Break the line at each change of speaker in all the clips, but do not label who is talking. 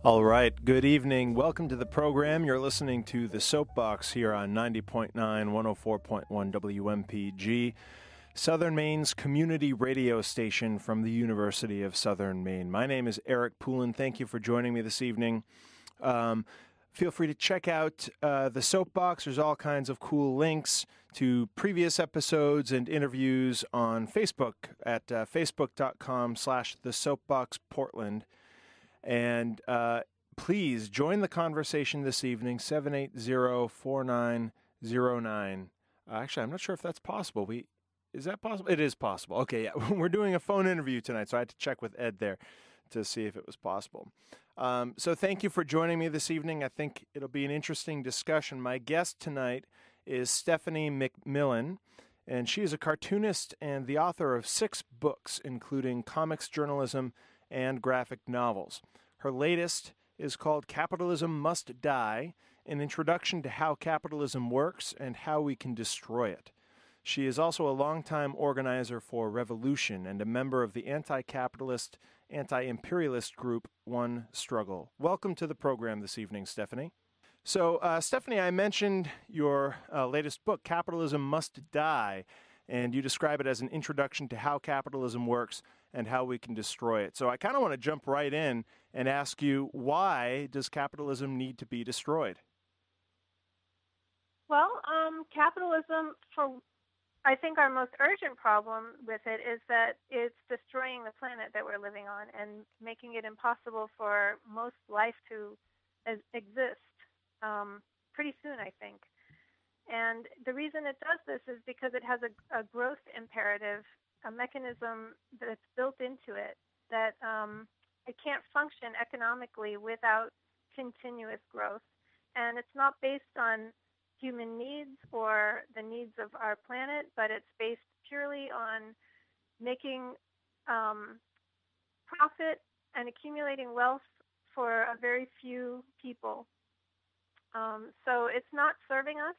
All right, good evening. Welcome to the program. You're listening to the Soapbox here on 90.9, 104.1 WMPG, Southern Maine's community radio station from the University of Southern Maine. My name is Eric Poulin. Thank you for joining me this evening. Feel free to check out the Soapbox. There's all kinds of cool links to previous episodes and interviews on Facebook at facebook.com/thesoapboxportland. And please join the conversation this evening, 780-4909. Actually, I'm not sure if that's possible. Is that possible? It is possible. Okay, yeah. We're doing a phone interview tonight, so I had to check with Ed there to see if it was possible. So thank you for joining me this evening. I think it'll be an interesting discussion. My guest tonight is Stephanie McMillan, and she is a cartoonist and the author of 6 books, including comics journalism and graphic novels. Her latest is called Capitalism Must Die, an introduction to how capitalism works and how we can destroy it. She is also a longtime organizer for Revolution and a member of the anti-capitalist, anti-imperialist group One Struggle. Welcome to the program this evening, Stephanie. So, Stephanie, I mentioned your latest book, Capitalism Must Die, and you describe it as an introduction to how capitalism works and how we can destroy it. So I kind of want to jump right in and ask you, why does capitalism need to be destroyed?
Well, capitalism, I think our most urgent problem with it is that it's destroying the planet that we're living on and making it impossible for most life to exist pretty soon, I think. And the reason it does this is because it has a growth imperative, a mechanism that's built into it that it can't function economically without continuous growth. And it's not based on human needs or the needs of our planet, but it's based purely on making profit and accumulating wealth for a very few people. So it's not serving us.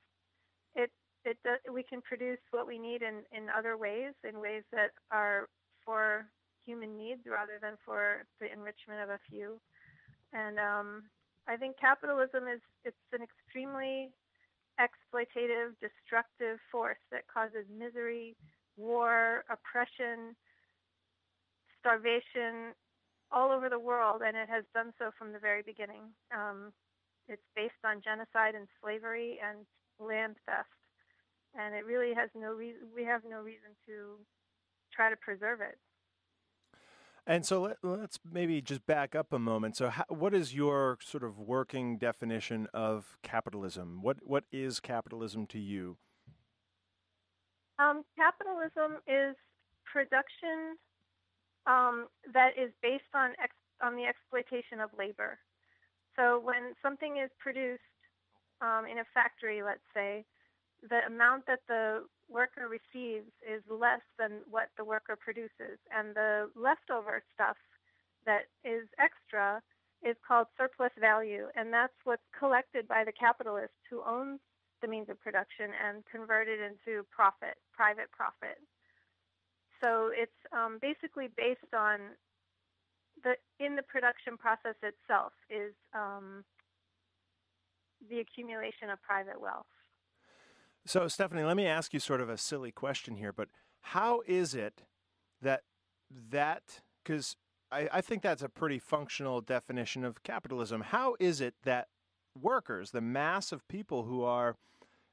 We can produce what we need in other ways, in ways that are for human needs rather than for the enrichment of a few. And I think capitalism it's an extremely exploitative, destructive force that causes misery, war, oppression, starvation all over the world, and it has done so from the very beginning. It's based on genocide and slavery and land theft. And it really has no reason. We have no reason to try to preserve it.
And so let's maybe just back up a moment. So what is your sort of working definition of capitalism? What is capitalism to you?
Capitalism is production that is based on the exploitation of labor. So when something is produced in a factory, let's say, the amount that the worker receives is less than what the worker produces. And the leftover stuff that is extra is called surplus value. And that's what's collected by the capitalist who owns the means of production and converted into profit, private profit. So it's basically based on in the production process itself is the accumulation of private wealth.
So, Stephanie, let me ask you sort of a silly question here, but how is it that because I think that's a pretty functional definition of capitalism. How is it that workers, the mass of people who are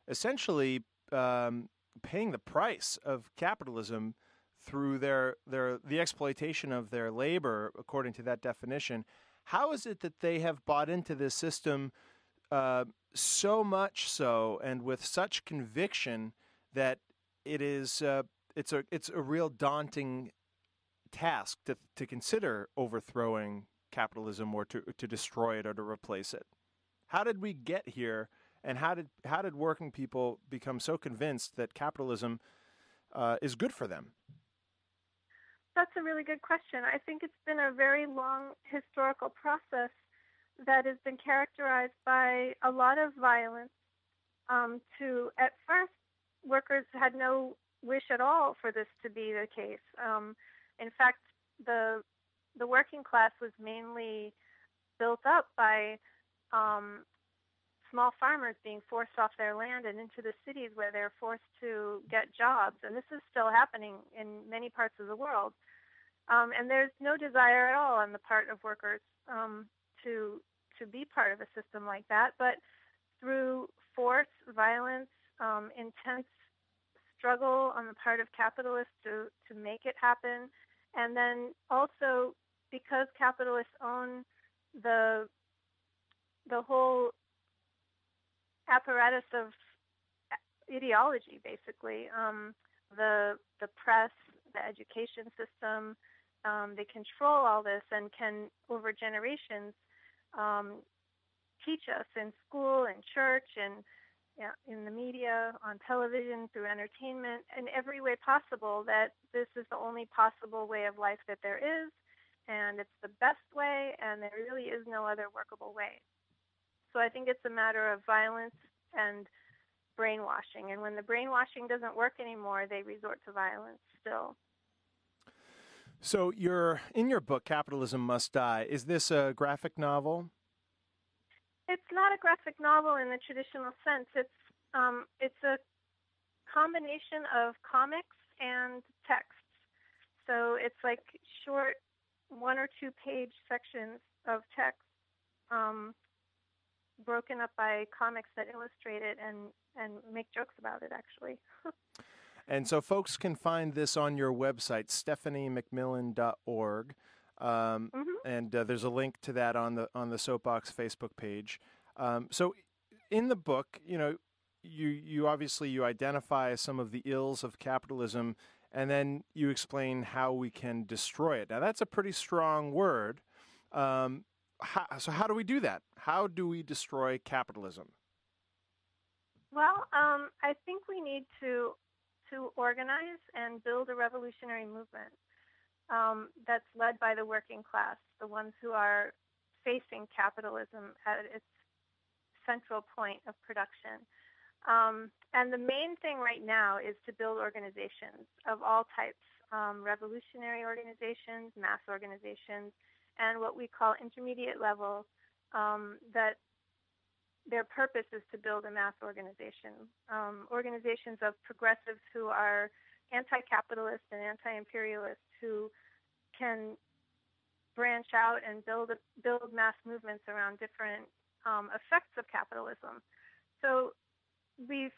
essentially paying the price of capitalism through the exploitation of their labor, according to that definition, how is it that they have bought into this system so much so and with such conviction that it's a real daunting task to consider overthrowing capitalism or to destroy it or to replace it? How did we get here, and how did working people become so convinced that capitalism is good for them?
That's a really good question. I think it's been a very long historical process that has been characterized by a lot of violence. At first, workers had no wish at all for this to be the case. In fact, the working class was mainly built up by small farmers being forced off their land and into the cities where they're forced to get jobs. And this is still happening in many parts of the world. And there's no desire at all on the part of workers to be part of a system like that. But through force, violence, intense struggle on the part of capitalists to make it happen, and then also because capitalists own the whole apparatus of ideology, basically, the press, the education system, they control all this and can, over generations, teach us in school, in church, and in the media, on television, through entertainment, in every way possible that this is the only possible way of life that there is, and it's the best way, and there really is no other workable way. So I think it's a matter of violence and brainwashing. And when the brainwashing doesn't work anymore, they resort to violence still.
So in your book, Capitalism Must Die, is this a graphic novel?
It's not a graphic novel in the traditional sense. It's a combination of comics and text. So it's like short 1 or 2 page sections of text broken up by comics that illustrate it and make jokes about it, actually.
And so folks can find this on your website, stephaniemcmillan.org. And there's a link to that on the Soapbox Facebook page. So in the book, you obviously identify some of the ills of capitalism, and then you explain how we can destroy it. Now, that's a pretty strong word. So how do we do that? How do we destroy capitalism?
Well, I think we need to organize and build a revolutionary movement that's led by the working class, the ones who are facing capitalism at its central point of production. And the main thing right now is to build organizations of all types, revolutionary organizations, mass organizations, and what we call intermediate level, that their purpose is to build a mass organization, organizations of progressives who are anti-capitalist and anti-imperialist, who can branch out and build mass movements around different effects of capitalism. So we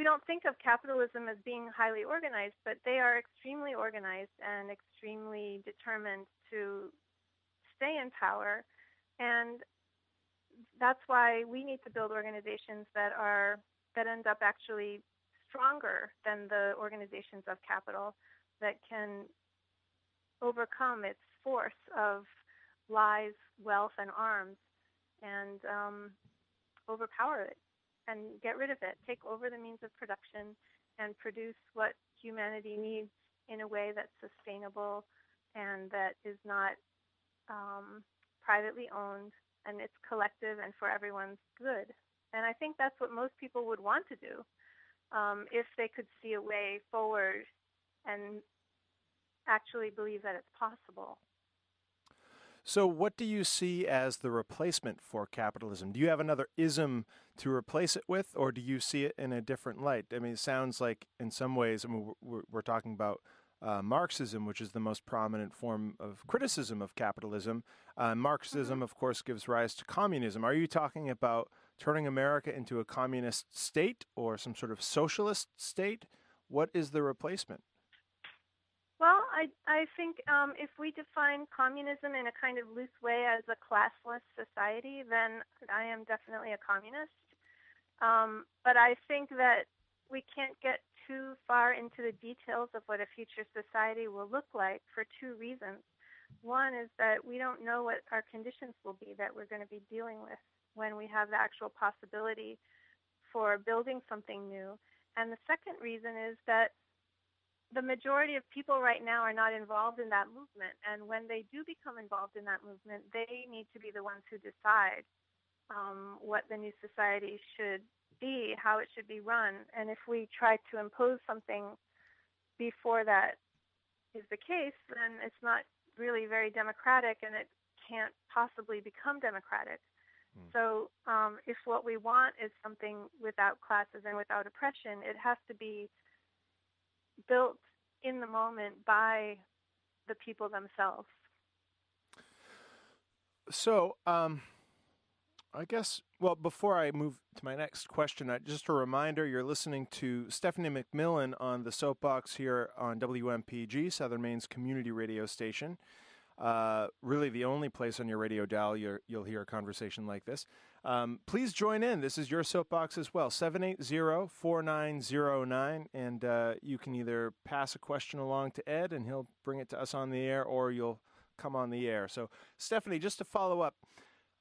don't think of capitalism as being highly organized, but they are extremely organized and extremely determined to stay in power. And that's why we need to build organizations that end up actually stronger than the organizations of capital, that can overcome its force of lies, wealth, and arms, and overpower it and get rid of it, take over the means of production and produce what humanity needs in a way that's sustainable and that is not privately owned, and it's collective and for everyone's good. And I think that's what most people would want to do if they could see a way forward and actually believe that it's possible.
So what do you see as the replacement for capitalism? Do you have another ism to replace it with, or do you see it in a different light? I mean, it sounds like in some ways, we're talking about Marxism, which is the most prominent form of criticism of capitalism. Marxism, of course, gives rise to communism. Are you talking about turning America into a communist state or some sort of socialist state? What is the replacement?
Well, I think if we define communism in a kind of loose way as a classless society, then I am definitely a communist. But I think that we can't get too far into the details of what a future society will look like for 2 reasons. One is that we don't know what our conditions will be that we're going to be dealing with when we have the actual possibility for building something new. And the second reason is that the majority of people right now are not involved in that movement. And when they do become involved in that movement, they need to be the ones who decide what the new society should be, how it should be run. And if we try to impose something before that is the case, then it's not really very democratic, and it can't possibly become democratic. So if what we want is something without classes and without oppression, it has to be built in the moment by the people themselves.
So, I guess, well, before I move to my next question, just a reminder, you're listening to Stephanie McMillan on the Soapbox here on WMPG, Southern Maine's community radio station. Really the only place on your radio dial you'll hear a conversation like this. Please join in. This is your Soapbox as well, 780-4909, and you can either pass a question along to Ed, and he'll bring it to us on the air, or you'll come on the air. So, Stephanie, just to follow up,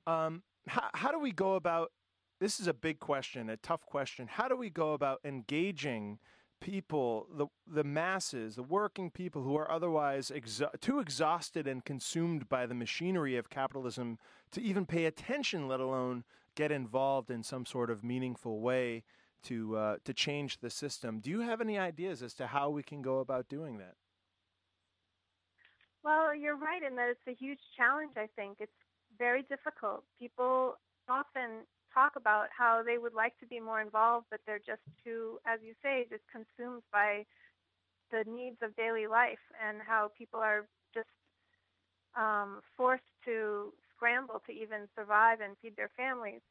how do we go about, this is a big question, a tough question, how do we go about engaging people, the masses, the working people who are otherwise too exhausted and consumed by the machinery of capitalism to even pay attention, let alone get involved in some sort of meaningful way to change the system? Do you have any ideas as to how we can go about doing that?
Well, you're right in that it's a huge challenge, I think. It's very difficult. People often talk about how they would like to be more involved, but they're just too, as you say, just consumed by the needs of daily life, and how people are just forced to scramble to even survive and feed their families.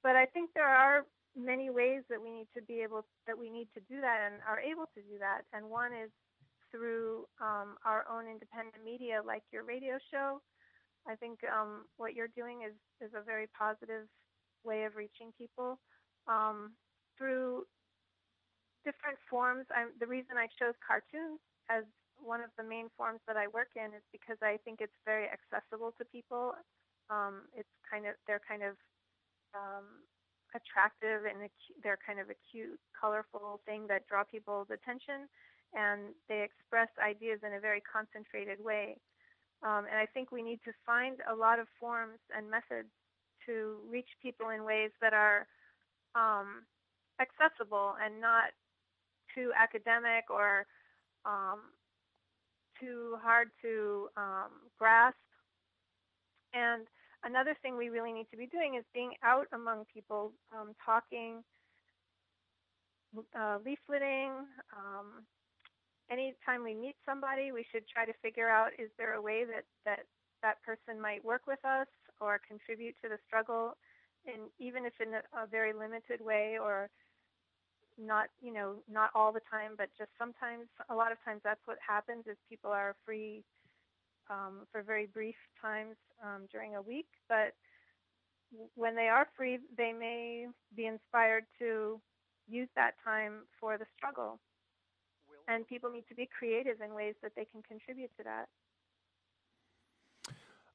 But I think there are many ways that we need to do that and are able to do that. And one is through our own independent media, like your radio show. I think what you're doing is a very positive way of reaching people through different forms. The reason I chose cartoons as one of the main forms that I work in is because I think it's very accessible to people. They're kind of attractive, and they're kind of a cute, colorful thing that draw people's attention, and they express ideas in a very concentrated way. And I think we need to find a lot of forms and methods to reach people in ways that are accessible and not too academic or too hard to grasp. And another thing we really need to be doing is being out among people, talking, leafleting. Anytime we meet somebody, we should try to figure out, is there a way that person might work with us or contribute to the struggle, and even if in a very limited way, or not all the time, but just sometimes. A lot of times that's what happens, is people are free for very brief times during a week, but when they are free, they may be inspired to use that time for the struggle. And people need to be creative in ways that they can contribute to that.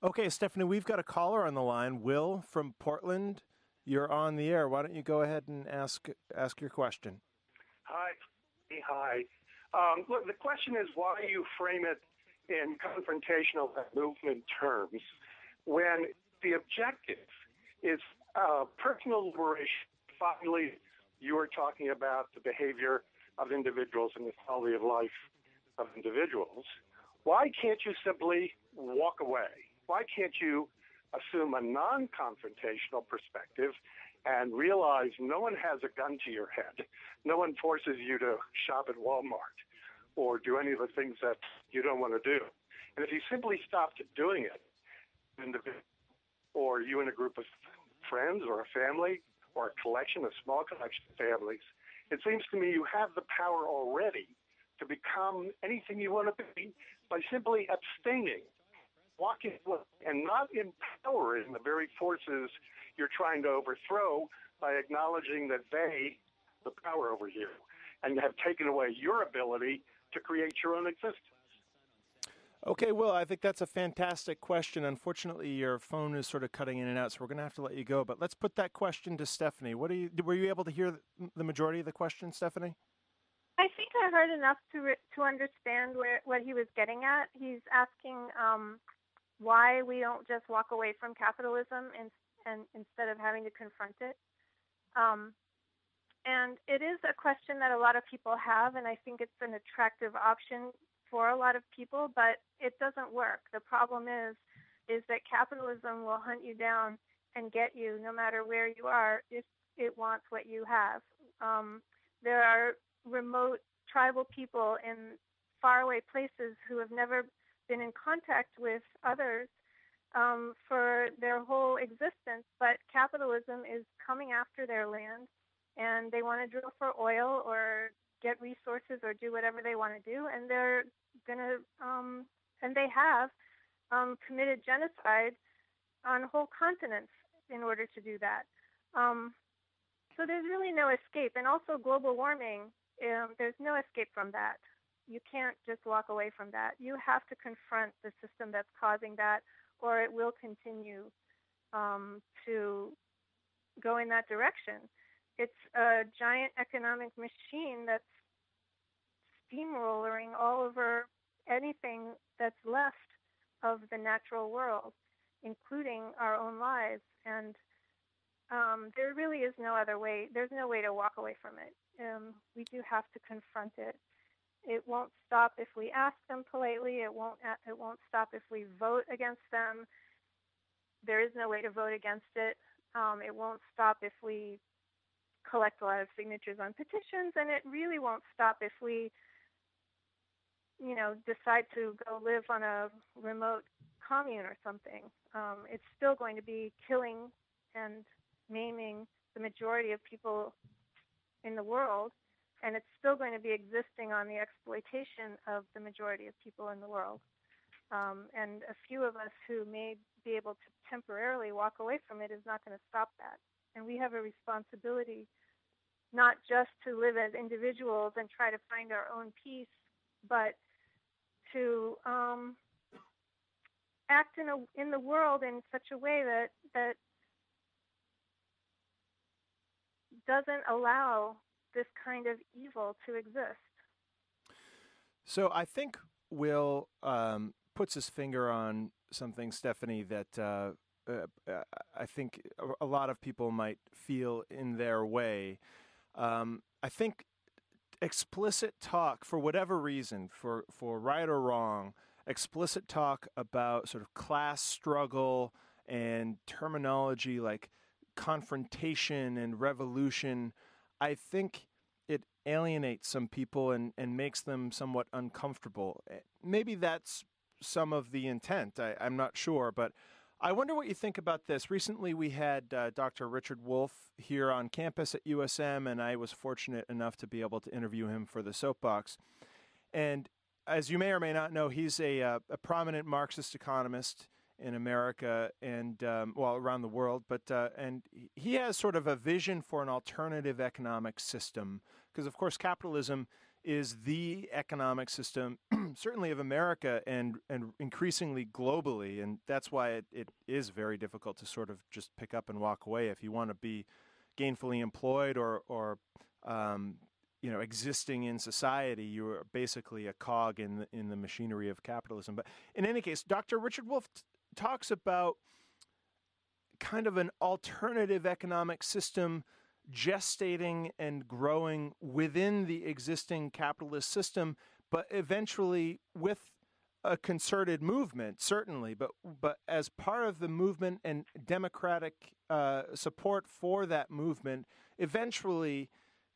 Okay, Stephanie, we've got a caller on the line. Will from Portland, you're on the air. Why don't you go ahead and ask your question?
Hi. Look, the question is why you frame it in confrontational movement terms when the objective is personal liberation. Finally, you were talking about the behavior of individuals and the quality of life of individuals. Why can't you simply walk away? Why can't you assume a non-confrontational perspective and realize no one has a gun to your head? No one forces you to shop at Walmart or do any of the things that you don't want to do. And if you simply stopped doing it, or you and a group of friends or a family or a small collection of families, it seems to me you have the power already to become anything you want to be by simply abstaining, walking away, and not empowering the very forces you're trying to overthrow by acknowledging that they, the power over you, and have taken away your ability to create your own existence.
Okay, Will, I think that's a fantastic question. Unfortunately, your phone is sort of cutting in and out, so we're going to have to let you go. But let's put that question to Stephanie. Were you able to hear the majority of the question, Stephanie?
I think I heard enough to understand what he was getting at. He's asking why we don't just walk away from capitalism and instead of having to confront it. And it is a question that a lot of people have, and I think it's an attractive option for a lot of people, but it doesn't work. The problem is is that capitalism will hunt you down and get you no matter where you are if it wants what you have. There are remote tribal people in faraway places who have never been in contact with others for their whole existence, but capitalism is coming after their land, and they want to drill for oil or get resources or do whatever they want to do, and they're going to, and they have committed genocide on whole continents in order to do that. So there's really no escape. And also global warming, there's no escape from that. You can't just walk away from that. You have to confront the system that's causing that, or it will continue to go in that direction. It's a giant economic machine that's steamrolling all over anything that's left of the natural world, including our own lives. And there really is no other way. There's no way to walk away from it. We do have to confront it. It won't stop if we ask them politely. It won't stop if we vote against them. There is no way to vote against it. It won't stop if we collect a lot of signatures on petitions, and it really won't stop if we, decide to go live on a remote commune or something. It's still going to be killing and maiming the majority of people in the world, and it's still going to be existing on the exploitation of the majority of people in the world. And a few of us who may be able to temporarily walk away from it is not going to stop that. And we have a responsibility not just to live as individuals and try to find our own peace, but to act in the world in such a way that doesn't allow this kind of evil to exist.
So I think Will puts his finger on something, Stephanie, that I think a lot of people might feel in their way. I think explicit talk, for whatever reason, for right or wrong, explicit talk about sort of class struggle and terminology like confrontation and revolution, I think it alienates some people and makes them somewhat uncomfortable. Maybe that's some of the intent. I'm not sure, but I wonder what you think about this. Recently, we had Dr. Richard Wolff here on campus at USM, and I was fortunate enough to be able to interview him for the Soapbox. And as you may or may not know, he's a prominent Marxist economist in America and, around the world. And he has sort of a vision for an alternative economic system, because, of course, capitalism is the economic system, certainly of America and increasingly globally. And that's why it is very difficult to sort of just pick up and walk away if you want to be gainfully employed or existing in society. You are basically a cog in the machinery of capitalism. But in any case, Dr. Richard Wolff talks about kind of an alternative economic system gestating and growing within the existing capitalist system, but eventually with a concerted movement, certainly, but as part of the movement and democratic support for that movement, eventually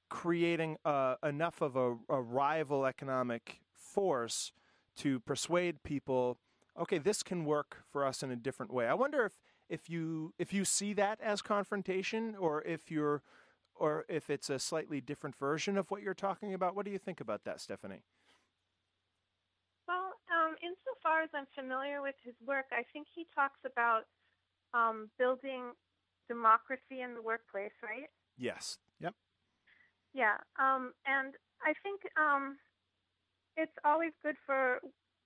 creating enough of a rival economic force to persuade people, okay, this can work for us in a different way. I wonder if you see that as confrontation, or if it's a slightly different version of what you're talking about. What do you think about that, Stephanie?
Well, insofar as I'm familiar with his work, I think he talks about building democracy in the workplace, right?
Yes. Yep.
Yeah. And I think it's always good for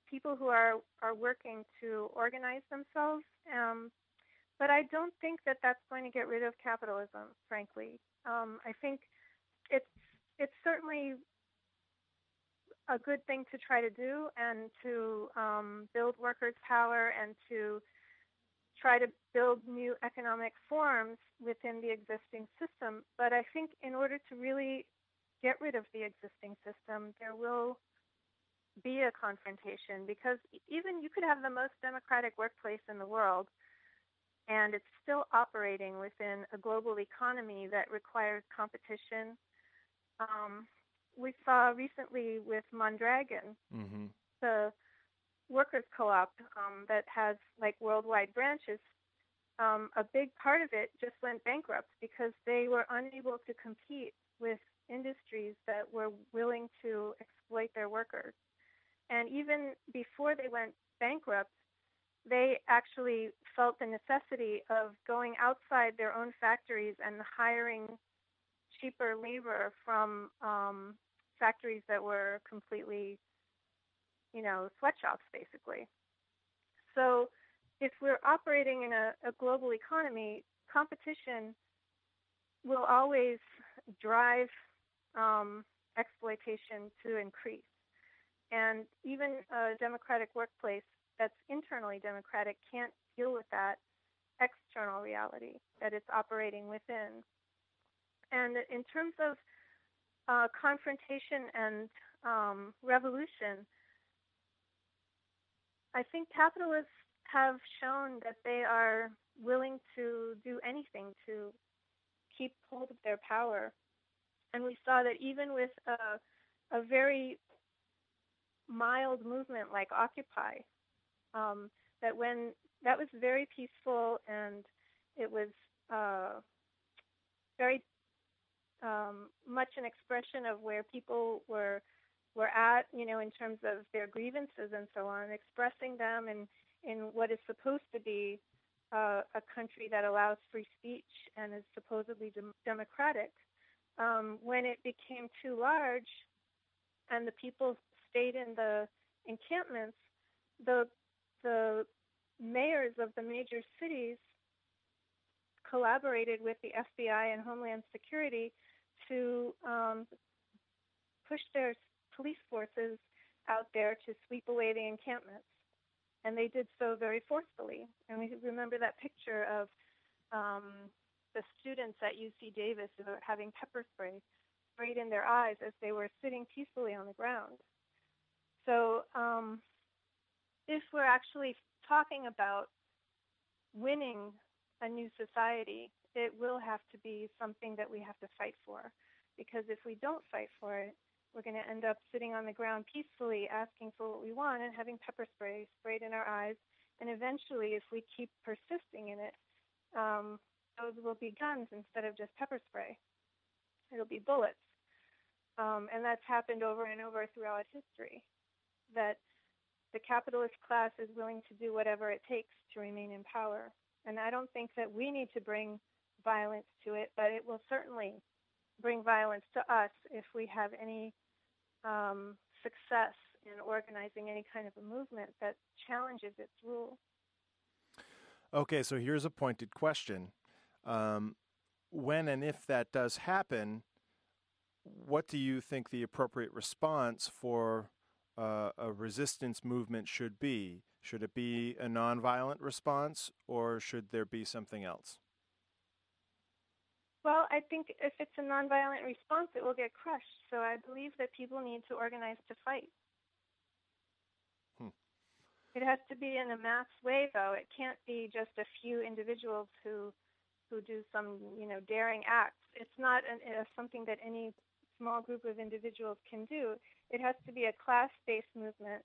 people who are working to organize themselves. But I don't think that that's going to get rid of capitalism, frankly. I think it's certainly a good thing to try to do, and to build workers' power and to try to build new economic forms within the existing system. But I think in order to really get rid of the existing system, there will be a confrontation, because even you could have the most democratic workplace in the world, and it's still operating within a global economy that requires competition. We saw recently with Mondragon, the workers' co-op that has like worldwide branches. A big part of it just went bankrupt because they were unable to compete with industries that were willing to exploit their workers. And even before they went bankrupt, they actually felt the necessity of going outside their own factories and hiring cheaper labor from factories that were completely, sweatshops, basically. So if we're operating in a global economy, competition will always drive exploitation to increase. And even a democratic workplace that's internally democratic can't deal with that external reality that it's operating within. And in terms of confrontation and revolution, I think capitalists have shown that they are willing to do anything to keep hold of their power. And we saw that even with a very mild movement like Occupy, that when that was very peaceful, and it was very much an expression of where people were at, in terms of their grievances and so on, expressing them in what is supposed to be a country that allows free speech and is supposedly democratic. When it became too large and the people stayed in the encampments, the mayors of the major cities collaborated with the FBI and Homeland Security to push their police forces out there to sweep away the encampments. And they did so very forcefully. And we remember that picture of the students at UC Davis who were having pepper spray sprayed in their eyes as they were sitting peacefully on the ground. So if we're actually talking about winning a new society, it will have to be something that we have to fight for. Because if we don't fight for it, we're going to end up sitting on the ground peacefully asking for what we want and having pepper spray sprayed in our eyes. And eventually, if we keep persisting in it, those will be guns instead of just pepper spray. It'll be bullets. And that's happened over and over throughout history, that the capitalist class is willing to do whatever it takes to remain in power. And I don't think that we need to bring violence to it, but it will certainly bring violence to us if we have any success in organizing any kind of a movement that challenges its rule.
Okay, so here's a pointed question. When and if that does happen, what do you think the appropriate response for a resistance movement should be? Should it be a nonviolent response, or should there be something else?
Well, I think if it's a nonviolent response, it will get crushed. So I believe that people need to organize to fight. It has to be in a mass way, though. It can't be just a few individuals who do some, daring acts. It's not something that any small group of individuals can do. It has to be a class-based movement,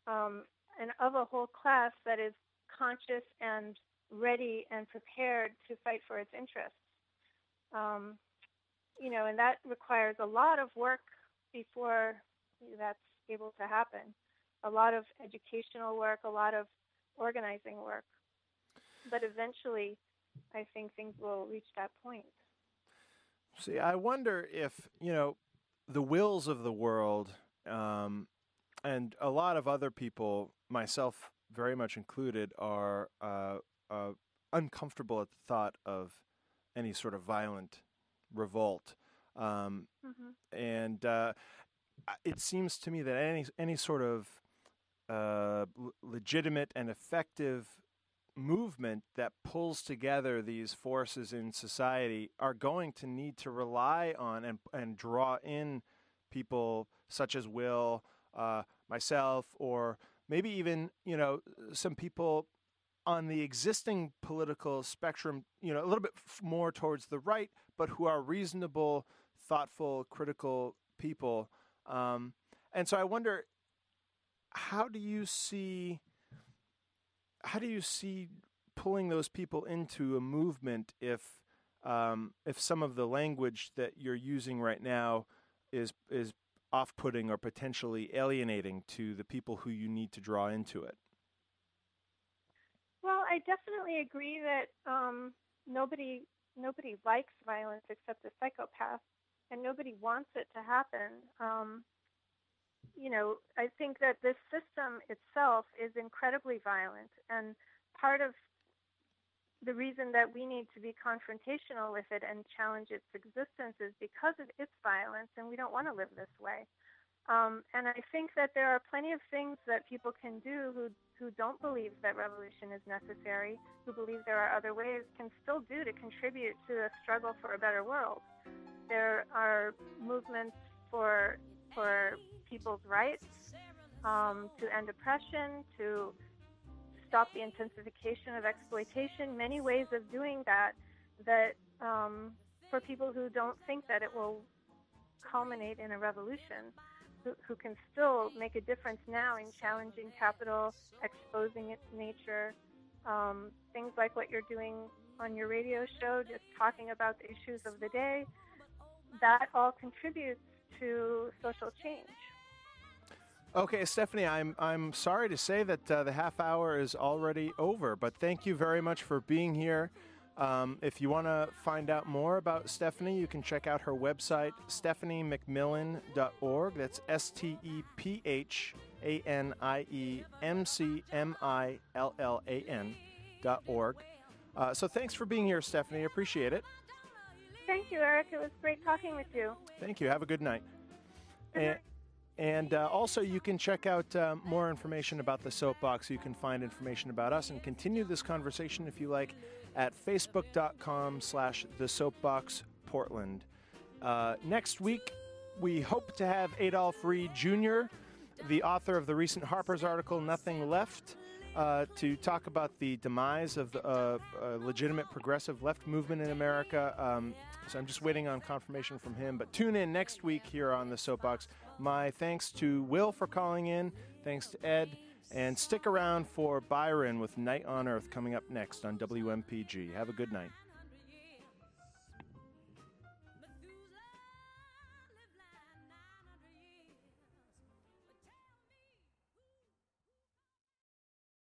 and of a whole class that is conscious and ready and prepared to fight for its interests. And that requires a lot of work before that's able to happen. A lot of educational work, a lot of organizing work. But eventually, I think things will reach that point.
See, I wonder if, the wills of the world, and a lot of other people, myself very much included, are uncomfortable at the thought of any sort of violent revolt. And it seems to me that any sort of legitimate and effective movement that pulls together these forces in society are going to need to rely on and draw in people such as Will, myself, or maybe even, some people on the existing political spectrum, a little bit more towards the right, but who are reasonable, thoughtful, critical people. And so I wonder, how do you see pulling those people into a movement if some of the language that you're using right now is off-putting or potentially alienating to the people who you need to draw into it?
Well, I definitely agree that nobody likes violence except a psychopath, and nobody wants it to happen. I think that this system itself is incredibly violent, and part of the reason that we need to be confrontational with it and challenge its existence is because of its violence, and we don't want to live this way. And I think that there are plenty of things that people can do who don't believe that revolution is necessary, who believe there are other ways, can still do to contribute to the struggle for a better world. There are movements for people's rights, to end oppression, to stop the intensification of exploitation, many ways of doing that for people who don't think that it will culminate in a revolution, who can still make a difference now in challenging capital, exposing its nature, things like what you're doing on your radio show, just talking about the issues of the day. That all contributes to social change.
Okay, Stephanie, I'm sorry to say that the half hour is already over, but thank you very much for being here. If you want to find out more about Stephanie, you can check out her website, stephaniemcmillan.org. That's Stephaniemcmillan.org. So thanks for being here, Stephanie. Appreciate it.
Thank you, Eric. It was great talking with you.
Thank you. Have a good night.
Good night.
And also, you can check out more information about the Soapbox. You can find information about us and continue this conversation, if you like, at facebook.com/thesoapboxportland. Next week, we hope to have Adolph Reed Jr., the author of the recent Harper's article, Nothing Left, to talk about the demise of the legitimate progressive left movement in America. So I'm just waiting on confirmation from him. But tune in next week here on the Soapbox. My thanks to Will for calling in. Thanks to Ed. And stick around for Byron with Night on Earth coming up next on WMPG. Have a good night.